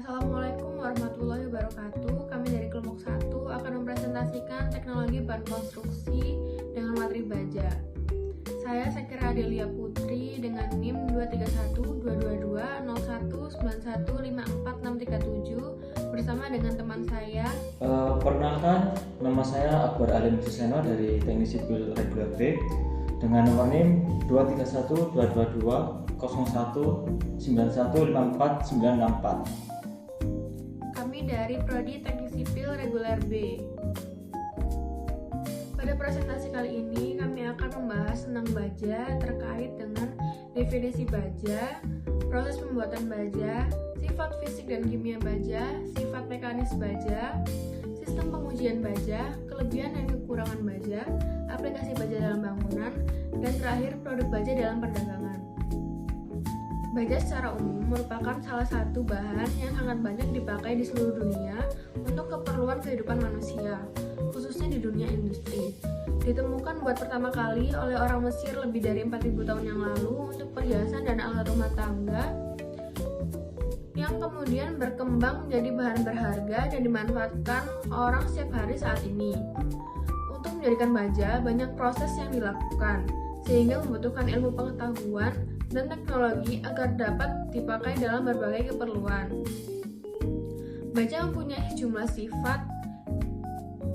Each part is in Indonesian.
Assalamualaikum warahmatullahi wabarakatuh. Kami dari kelompok 1 akan mempresentasikan teknologi bahan konstruksi dengan materi baja. Saya Sekira Adelia Putri dengan NIM 2312201915467 bersama dengan teman saya. Perkenalkan, nama saya Akbar Alim Suseno dari Teknik Sipil Reguler B dengan nomor NIM 2312221915494. Dari Prodi Teknik Sipil Reguler B. Pada presentasi kali ini kami akan membahas tentang baja terkait dengan definisi baja, proses pembuatan baja, sifat fisik dan kimia baja, sifat mekanis baja, sistem pengujian baja, kelebihan dan kekurangan baja, aplikasi baja dalam bangunan, dan terakhir produk baja dalam perdagangan. Baja secara umum merupakan salah satu bahan yang sangat banyak dipakai di seluruh dunia untuk keperluan kehidupan manusia, khususnya di dunia industri. Ditemukan buat pertama kali oleh orang Mesir lebih dari 4.000 tahun yang lalu untuk perhiasan dan alat rumah tangga, yang kemudian berkembang menjadi bahan berharga dan dimanfaatkan orang setiap hari saat ini. Untuk menjadikan baja, banyak proses yang dilakukan, sehingga membutuhkan ilmu pengetahuan dan teknologi agar dapat dipakai dalam berbagai keperluan. Baja mempunyai sejumlah sifat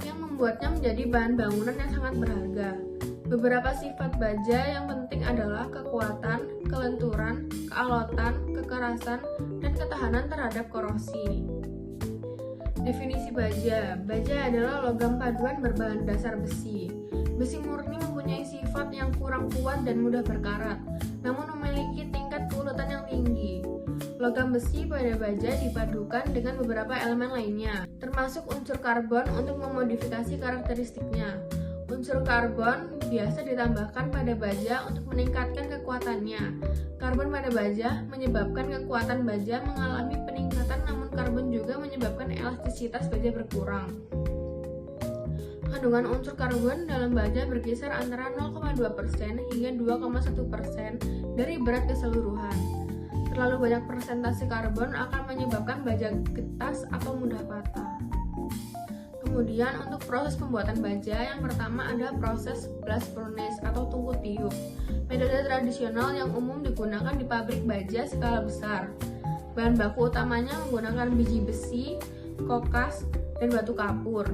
yang membuatnya menjadi bahan bangunan yang sangat berharga. Beberapa sifat baja yang penting adalah kekuatan, kelenturan, kealotan, kekerasan, dan ketahanan terhadap korosi. Definisi baja. Baja adalah logam paduan berbahan dasar besi. Besi murni mempunyai sifat yang kurang kuat dan mudah berkarat, namun memiliki tingkat keuletan yang tinggi. Logam besi pada baja dipadukan dengan beberapa elemen lainnya, termasuk unsur karbon untuk memodifikasi karakteristiknya. Unsur karbon biasa ditambahkan pada baja untuk meningkatkan kekuatannya. Karbon pada baja menyebabkan kekuatan baja mengalami peningkatan, namun karbon juga menyebabkan elastisitas baja berkurang. Kandungan unsur karbon dalam baja berkisar antara 0,2% hingga 2,1% dari berat keseluruhan. Terlalu banyak persentase karbon akan menyebabkan baja getas atau mudah patah. Kemudian untuk proses pembuatan baja, yang pertama ada proses blast furnace atau tungku tiup. Metode tradisional yang umum digunakan di pabrik baja skala besar. Bahan baku utamanya menggunakan biji besi, kokas, dan batu kapur.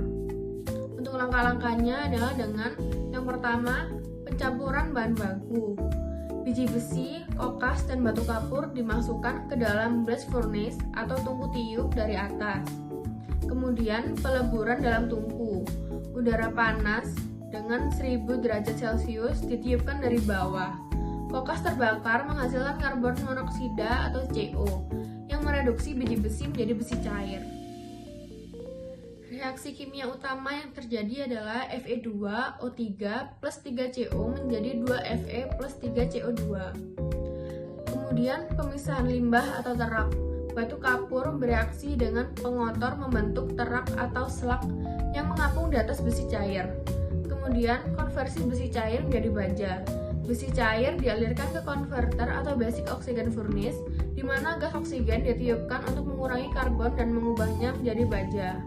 Untuk langkah-langkahnya adalah dengan yang pertama, pencampuran bahan baku. Biji besi, kokas, dan batu kapur dimasukkan ke dalam blast furnace atau tungku tiup dari atas. Kemudian peleburan dalam tungku. Udara panas dengan 1000 derajat Celcius ditiupkan dari bawah. Kokas terbakar menghasilkan karbon monoksida atau CO yang mereduksi biji besi menjadi besi cair. Reaksi kimia utama yang terjadi adalah Fe2O3 plus 3CO menjadi 2Fe plus 3CO2. Kemudian pemisahan limbah atau terak. Batu kapur bereaksi dengan pengotor membentuk terak atau slug yang mengapung di atas besi cair. Kemudian konversi besi cair menjadi baja. Besi cair dialirkan ke konverter atau basic oxygen furnace, di mana gas oksigen ditiupkan untuk mengurangi karbon dan mengubahnya menjadi baja.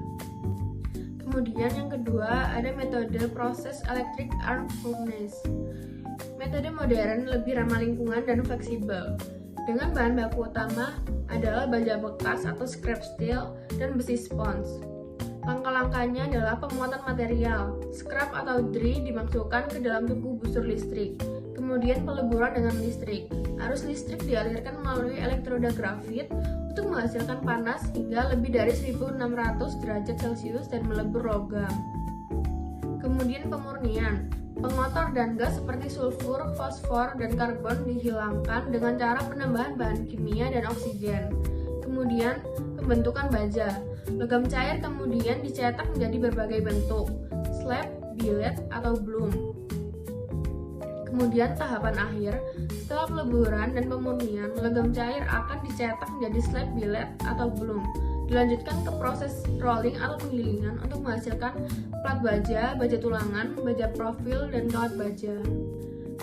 Kemudian yang kedua ada metode proses electric arc furnace. Metode modern lebih ramah lingkungan dan fleksibel. Dengan bahan baku utama adalah baja bekas atau scrap steel dan besi spons. Langkah-langkahnya adalah pemuatan material. Scrap atau dri dimasukkan ke dalam tungku busur listrik. Kemudian peleburan dengan listrik. Arus listrik dialirkan melalui elektroda grafit untuk menghasilkan panas hingga lebih dari 1600 derajat Celcius dan melebur logam. Kemudian pemurnian. Pengotor dan gas seperti sulfur, fosfor, dan karbon dihilangkan dengan cara penambahan bahan kimia dan oksigen. Kemudian pembentukan baja. Logam cair kemudian dicetak menjadi berbagai bentuk, slab, billet, atau bloom. Kemudian tahapan akhir, setelah peleburan dan pemurnian, logam cair akan dicetak menjadi slab, billet, atau bloom. Dilanjutkan ke proses rolling atau penggilingan untuk menghasilkan plat baja, baja tulangan, baja profil, dan kawat baja.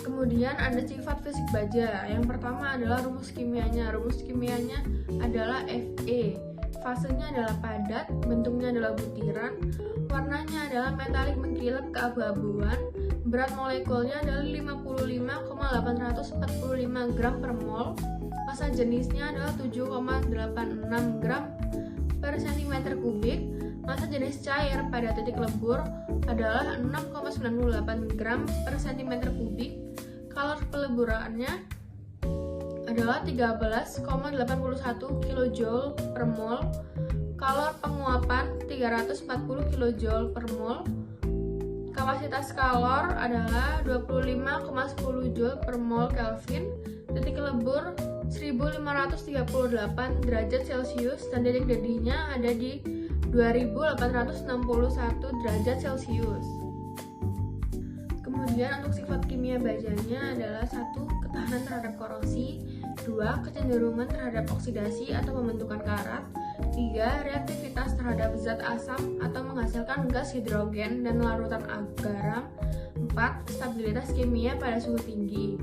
Kemudian ada sifat fisik baja. Yang pertama adalah rumus kimianya. Rumus kimianya adalah Fe. fasenya adalah padat, bentuknya adalah butiran, warnanya adalah metalik mengkilap keabu-abuan, berat molekulnya adalah 55,845 gram per mol, massa jenisnya adalah 7,86 gram per cm kubik, massa jenis cair pada titik lebur adalah 6,98 gram per cm kubik, kalor peleburannya adalah 13,81 kJ per mol, kalor penguapan 340 kJ per mol, kapasitas kalor adalah 25,10 Joule per mol Kelvin, titik lebur 1538 derajat Celcius dan titik dedihnya ada di 2861 derajat Celcius. Kemudian untuk sifat kimia bajanya adalah 1. Ketahanan terhadap korosi, 2. Kecenderungan terhadap oksidasi atau pembentukan karat, 3. Reaktivitas terhadap zat asam atau menghasilkan gas hidrogen dan larutan garam, 4. Stabilitas kimia pada suhu tinggi.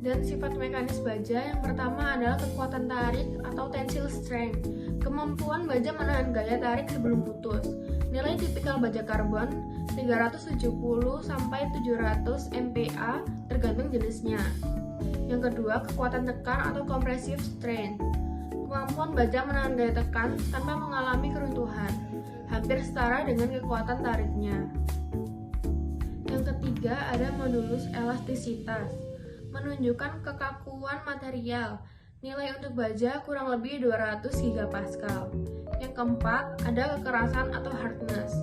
Dan sifat mekanis baja yang pertama adalah kekuatan tarik atau tensile strength, kemampuan baja menahan gaya tarik sebelum putus. Nilai tipikal baja karbon 370 sampai 700 MPa tergantung jenisnya. Yang kedua, kekuatan tekan atau compressive strength, kemampuan baja menahan gaya tekan tanpa mengalami keruntuhan, hampir setara dengan kekuatan tariknya. Yang ketiga, ada modulus elastisitas, menunjukkan kekakuan material. Nilai untuk baja kurang lebih 200 GPa. Yang keempat, ada kekerasan atau hardness.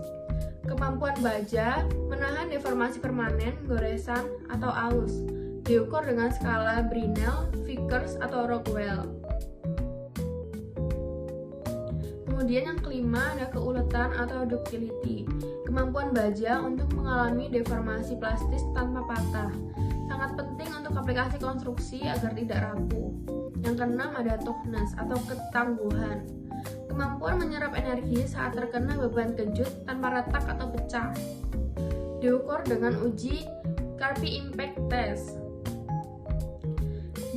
Kemampuan baja menahan deformasi permanen, goresan, atau aus. Diukur dengan skala Brinell, Vickers, atau Rockwell. Kemudian yang kelima ada keuletan atau ductility. Kemampuan baja untuk mengalami deformasi plastis tanpa patah. Sangat penting untuk aplikasi konstruksi agar tidak rapuh. Yang keenam ada toughness atau ketangguhan. Kemampuan menyerap energi saat terkena beban kejut tanpa retak atau pecah. Diukur dengan uji Carpi Impact Test.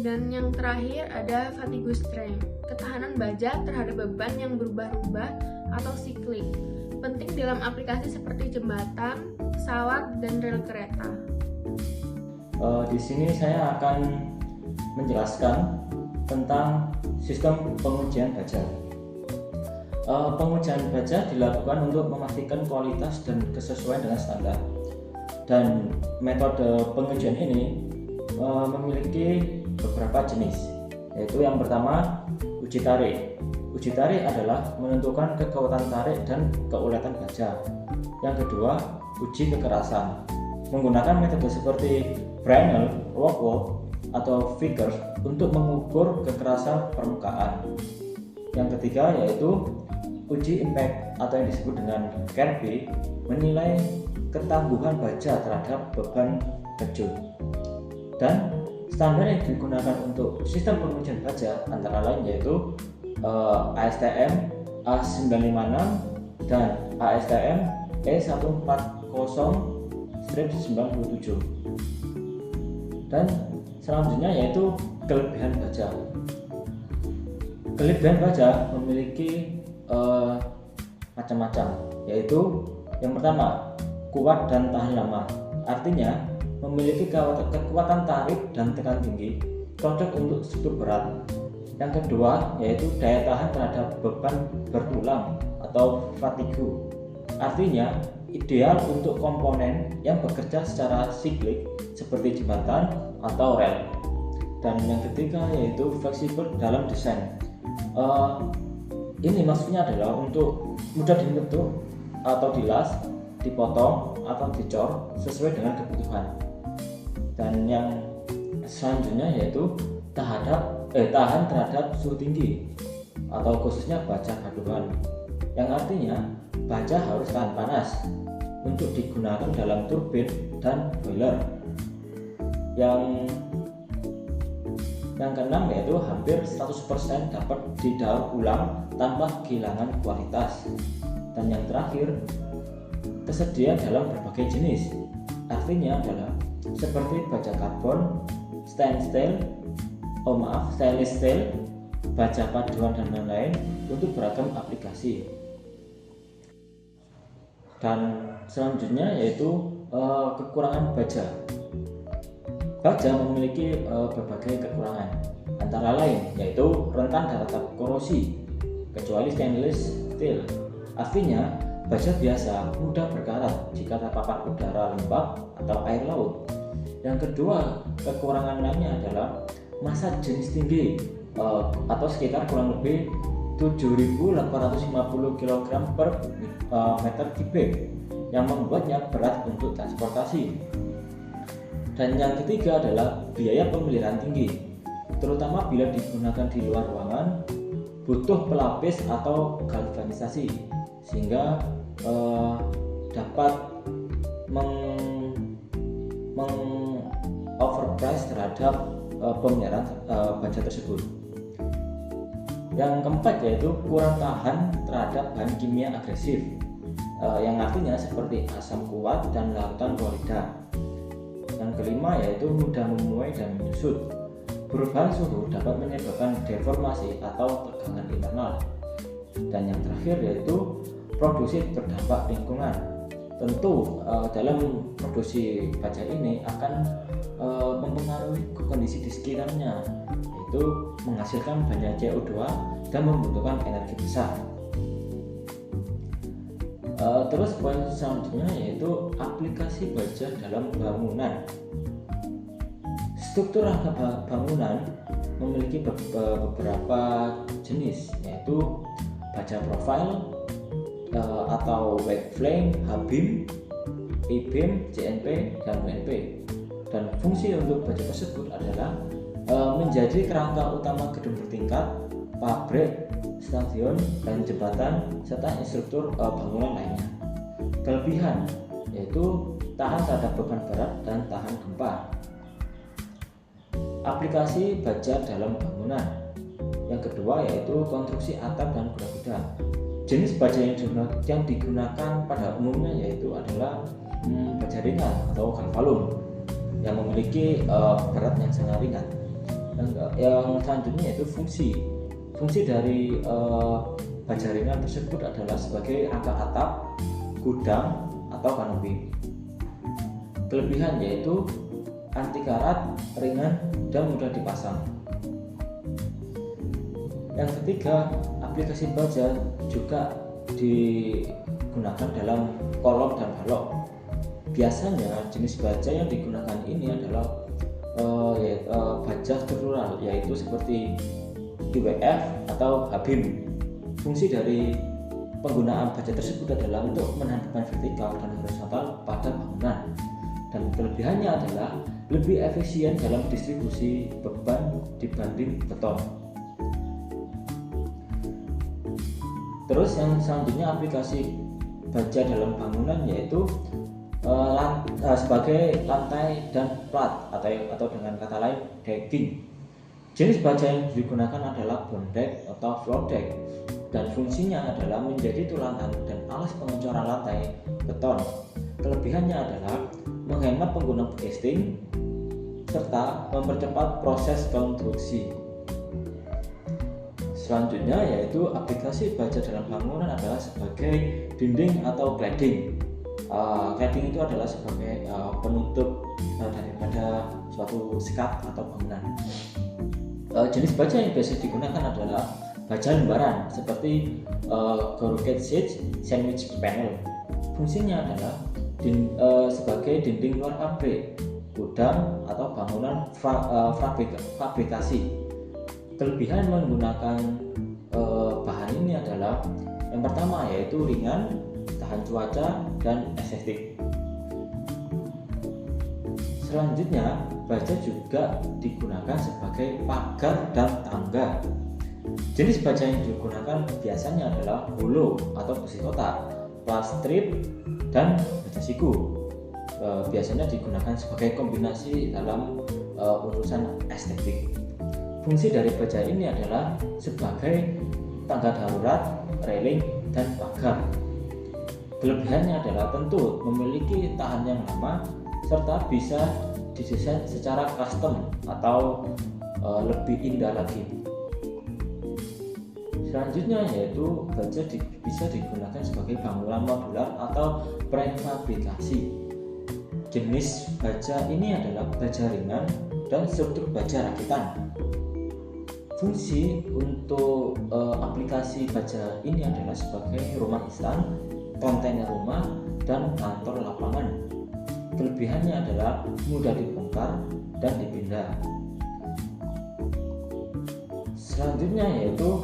Dan yang terakhir ada fatigue strength, ketahanan baja terhadap beban yang berubah-ubah atau siklik. Penting dalam aplikasi seperti jembatan, pesawat, dan rel kereta. Di sini saya akan menjelaskan tentang sistem pengujian baja. Pengujian baja dilakukan untuk memastikan kualitas dan kesesuaian dengan standar. Dan metode pengujian ini memiliki beberapa jenis, yaitu yang pertama uji tarik. Uji tarik adalah menentukan kekuatan tarik dan keuletan baja. Yang kedua, uji kekerasan, menggunakan metode seperti Brinell, Rockwell, atau Vickers untuk mengukur kekerasan permukaan. Yang ketiga yaitu uji impact atau yang disebut dengan Carpi, menilai ketangguhan baja terhadap beban kejut. Dan standar yang digunakan untuk sistem pengujian baja antara lain yaitu ASTM A956 dan ASTM E140/97. Dan selanjutnya yaitu kelebihan baja. Kelebihan baja memiliki macam-macam, yaitu yang pertama kuat dan tahan lama, artinya memiliki kekuatan tarik dan tekan tinggi, cocok untuk struktur berat. Yang kedua yaitu daya tahan terhadap beban berulang atau fatigue, artinya ideal untuk komponen yang bekerja secara siklik seperti jembatan atau rel. Dan yang ketiga yaitu fleksibel dalam desain. Ini maksudnya adalah untuk mudah dibentuk atau dilas, dipotong atau dicor sesuai dengan kebutuhan. Dan yang selanjutnya yaitu tahan terhadap suhu tinggi atau khususnya baja gaduhan, yang artinya baja harus tahan panas untuk digunakan dalam turbin dan boiler. Yang keenam yaitu hampir 100% dapat didaur ulang tanpa kehilangan kualitas. Dan yang terakhir, tersedia dalam berbagai jenis, artinya adalah seperti baja karbon, stainless steel, baja paduan dan lain-lain untuk beragam aplikasi. Dan selanjutnya yaitu kekurangan baja. Baja memiliki berbagai kekurangan, antara lain yaitu rentan terhadap korosi kecuali stainless steel. Artinya baja biasa mudah berkarat jika terpapar udara lembab atau air laut. Yang kedua, kekurangan lainnya adalah massa jenis tinggi atau sekitar kurang lebih 7.850 kg per meter kubik yang membuatnya berat untuk transportasi. Dan yang ketiga adalah biaya pemeliharaan tinggi, terutama bila digunakan di luar ruangan, butuh pelapis atau galvanisasi sehingga dapat overprice terhadap pemeliharaan baja tersebut. Yang keempat yaitu kurang tahan terhadap bahan kimia agresif, yang artinya seperti asam kuat dan lautan klorida. Yang kelima yaitu mudah memuai dan menyusut. Perubahan suhu dapat menyebabkan deformasi atau tegangan internal. Dan yang terakhir yaitu produksi berdampak lingkungan. Tentu dalam produksi baja ini akan mempengaruhi kondisi di sekitarnya, yaitu menghasilkan banyak CO2 dan membutuhkan energi besar. Terus poin selanjutnya yaitu aplikasi baja dalam bangunan. Struktur rangka bangunan memiliki beberapa jenis, yaitu baja profile atau wide flank, H-beam, E-beam, CNP, dan WNP. Dan fungsi untuk baja tersebut adalah menjadi kerangka utama gedung bertingkat, pabrik, stadion, dan jembatan, serta instruktur bangunan lainnya. Kelebihan yaitu tahan terhadap beban berat dan tahan gempa. Aplikasi baja dalam bangunan. Yang kedua yaitu konstruksi atap dan kuda-kuda. Jenis baja yang digunakan pada umumnya yaitu adalah baja ringan atau galvalum yang memiliki berat yang sangat ringan. Yang selanjutnya yaitu fungsi. Fungsi dari baja ringan tersebut adalah sebagai rangka atap, gudang, atau kanopi. Kelebihan yaitu anti karat, ringan, dan mudah dipasang. Yang ketiga, aplikasi baja juga digunakan dalam kolom dan balok. Biasanya jenis baja yang digunakan ini adalah baja struktural, yaitu seperti IWF atau H-beam. Fungsi dari penggunaan baja tersebut adalah untuk menahan beban vertikal dan horizontal pada bangunan. Dan kelebihannya adalah lebih efisien dalam distribusi beban dibanding beton. Terus yang selanjutnya aplikasi baja dalam bangunan yaitu sebagai lantai dan plat atau dengan kata lain decking. Jenis baja yang digunakan adalah bond deck atau floor deck, dan fungsinya adalah menjadi tulangan dan alas pengencoran lantai beton. Kelebihannya adalah menghemat pengguna casting serta mempercepat proses konstruksi. Selanjutnya yaitu aplikasi baja dalam bangunan adalah sebagai dinding atau cladding. Cladding itu adalah sebagai penutup daripada suatu sekat atau bangunan. Jenis baja yang biasa digunakan adalah baja lembaran seperti corrugated sheet, sandwich panel. Fungsinya adalah sebagai dinding luar pabrik, gudang, atau bangunan fabrikasi. Kelebihan menggunakan bahan ini adalah yang pertama yaitu ringan, tahan cuaca, dan estetik. Selanjutnya, baja juga digunakan sebagai pagar dan tangga. Jenis baja yang digunakan biasanya adalah holo atau besi kotak, plat strip, dan baja siku. Biasanya digunakan sebagai kombinasi dalam urusan estetik. Fungsi dari baja ini adalah sebagai tangga darurat, railing, dan pagar. Kelebihannya adalah tentu memiliki tahan yang lama serta bisa didesain secara custom atau lebih indah lagi. Selanjutnya yaitu baja bisa digunakan sebagai bangunan modular atau prefabrikasi. Jenis baja ini adalah baja ringan dan struktur baja rakitan. Fungsi untuk aplikasi baja ini adalah sebagai rumah instan, kontainer rumah, dan kantor lapangan. Kelebihannya adalah mudah dibongkar dan dipindah. Selanjutnya yaitu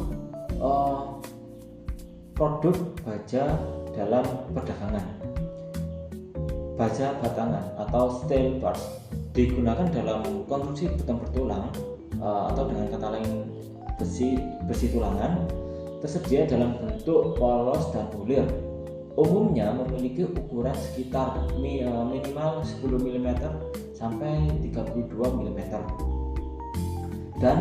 produk baja dalam perdagangan. Baja batangan atau steel bars digunakan dalam konstruksi beton bertulang atau dengan kata lain besi tulangan, tersedia dalam bentuk polos dan bulir. Umumnya memiliki ukuran sekitar minimal 10 mm sampai 32 mm. Dan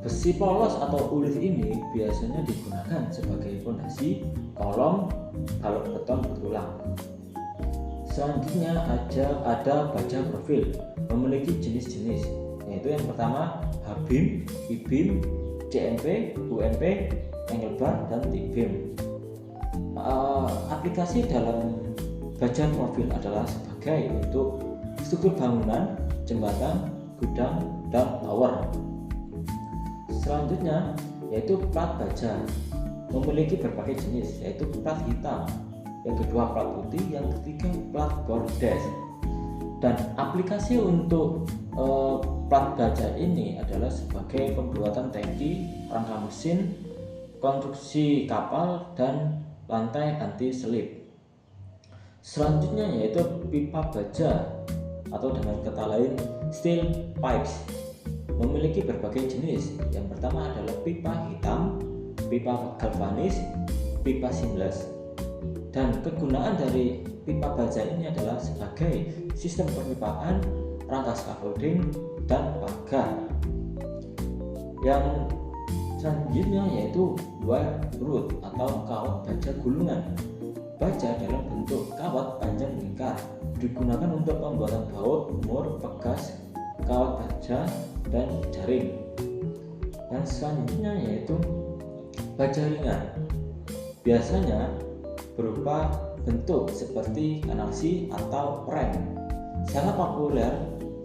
besi polos atau ulir ini biasanya digunakan sebagai fondasi kolom balok beton bertulang. Selanjutnya ada baja profil, memiliki jenis-jenis, yaitu yang pertama H-beam, I-beam, CMP, UMP, angle bar, dan T-beam. Aplikasi dalam baja profil adalah sebagai untuk struktur bangunan, jembatan, gudang, dan tower. Selanjutnya yaitu plat baja, memiliki berbagai jenis, yaitu plat hitam, yang kedua plat putih, yang ketiga plat bordes. Dan aplikasi untuk plat baja ini adalah sebagai pembuatan tangki, rangka mesin, konstruksi kapal, dan lantai anti selip. Selanjutnya yaitu pipa baja atau dengan kata lain steel pipes, memiliki berbagai jenis. Yang pertama adalah pipa hitam, pipa galvanis, pipa seamless. Dan kegunaan dari pipa baja ini adalah sebagai sistem perpipaan, rangka scaffolding, dan pagar. Yang selanjutnya yaitu wire root atau kawat baja gulungan. Baja dalam bentuk kawat panjang lingkar digunakan untuk pembuatan baut, mur, pegas, kawat baja, dan jaring. Yang selanjutnya yaitu baja ringan, biasanya berupa bentuk seperti kanalsi atau rem, sangat populer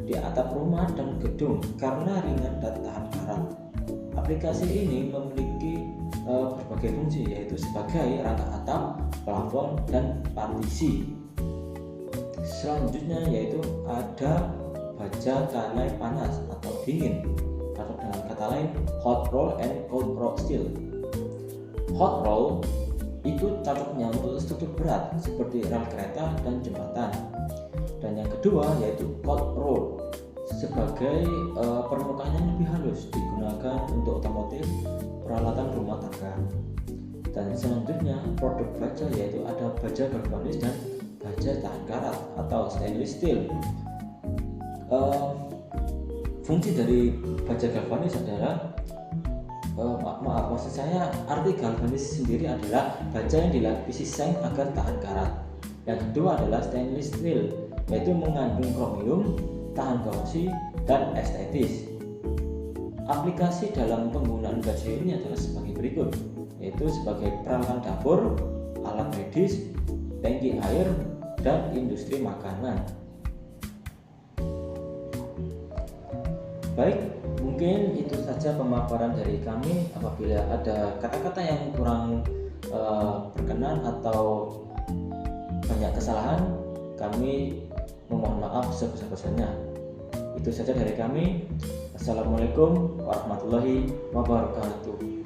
di atap rumah dan gedung karena ringan dan tahan karat. Aplikasi ini memiliki berbagai fungsi, yaitu sebagai rangka atap, plafon, dan partisi. Selanjutnya yaitu ada baja kanai panas atau dingin, atau dengan kata lain hot roll and cold roll steel. Hot roll itu cocoknya untuk struktur berat seperti rel kereta dan jembatan. Dan yang kedua yaitu cold roll, sebagai permukaan yang lebih halus, digunakan untuk otomotif, peralatan rumah tangga. Dan selanjutnya produk baja yaitu ada baja galvanis dan baja tahan karat atau stainless steel. Fungsi dari baja galvanis adalah maksud saya arti galvanis sendiri adalah baja yang dilapisi seng agar tahan karat. Yang kedua adalah stainless steel, yaitu mengandung kromium, tahan korosi, dan estetis. Aplikasi dalam penggunaan baja ini adalah sebagai berikut, yaitu sebagai peralatan dapur, alat medis, tangki air, dan industri makanan. Baik, mungkin itu saja pemaparan dari kami. Apabila ada kata-kata yang kurang berkenan atau banyak kesalahan, kami memohon maaf sebesar-besarnya. Itu saja dari kami. Assalamualaikum warahmatullahi wabarakatuh.